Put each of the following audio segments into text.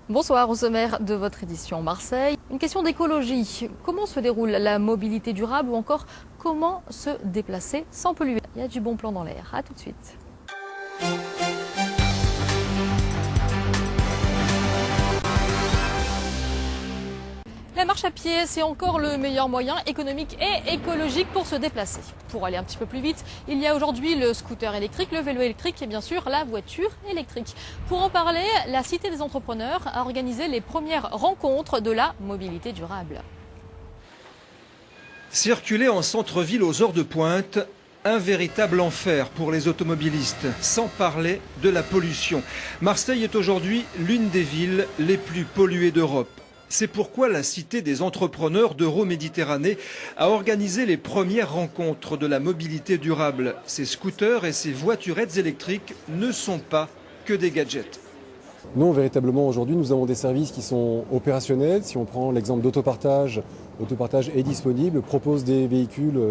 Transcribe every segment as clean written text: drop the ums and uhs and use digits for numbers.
Bonsoir, au sommaire de votre édition Marseille. Une question d'écologie. Comment se déroule la mobilité durable ou encore comment se déplacer sans polluer? Il y a du bon plan dans l'air. A tout de suite. La marche à pied, c'est encore le meilleur moyen économique et écologique pour se déplacer. Pour aller un petit peu plus vite, il y a aujourd'hui le scooter électrique, le vélo électrique et bien sûr la voiture électrique. Pour en parler, la Cité des entrepreneurs a organisé les premières rencontres de la mobilité durable. Circuler en centre-ville aux heures de pointe, un véritable enfer pour les automobilistes, sans parler de la pollution. Marseille est aujourd'hui l'une des villes les plus polluées d'Europe. C'est pourquoi la Cité des entrepreneurs d'Euroméditerranée a organisé les premières rencontres de la mobilité durable. Ces scooters et ces voiturettes électriques ne sont pas que des gadgets. Non, véritablement, aujourd'hui, nous avons des services qui sont opérationnels. Si on prend l'exemple d'Autopartage, Autopartage est disponible, propose des véhicules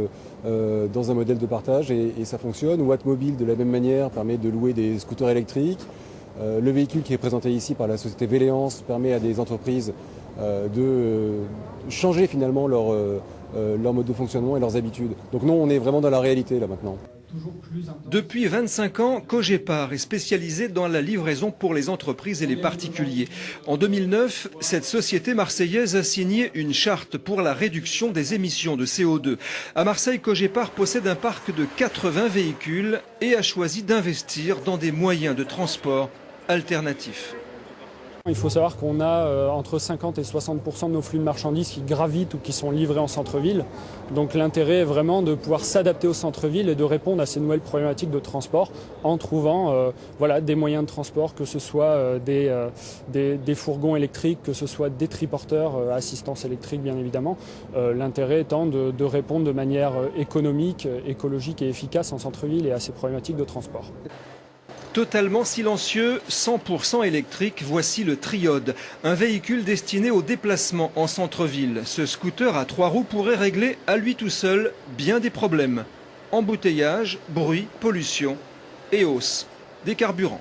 dans un modèle de partage et ça fonctionne. Wattmobile, de la même manière, permet de louer des scooters électriques. Le véhicule qui est présenté ici par la société Véléance permet à des entreprises de changer finalement leur mode de fonctionnement et leurs habitudes. Donc non, on est vraiment dans la réalité là maintenant. Depuis 25 ans, Cogépar est spécialisé dans la livraison pour les entreprises et les particuliers. En 2009, cette société marseillaise a signé une charte pour la réduction des émissions de CO2. À Marseille, Cogépar possède un parc de 80 véhicules et a choisi d'investir dans des moyens de transport alternatifs. Il faut savoir qu'on a entre 50 et 60% de nos flux de marchandises qui gravitent ou qui sont livrés en centre-ville. Donc l'intérêt est vraiment de pouvoir s'adapter au centre-ville et de répondre à ces nouvelles problématiques de transport en trouvant des moyens de transport, que ce soit des fourgons électriques, que ce soit des triporteurs, assistance électrique bien évidemment. L'intérêt étant de répondre de manière économique, écologique et efficace en centre-ville et à ces problématiques de transport. Totalement silencieux, 100% électrique, voici le Triode, un véhicule destiné au déplacement en centre-ville. Ce scooter à 3 roues pourrait régler à lui tout seul bien des problèmes. Embouteillage, bruit, pollution et hausse des carburants.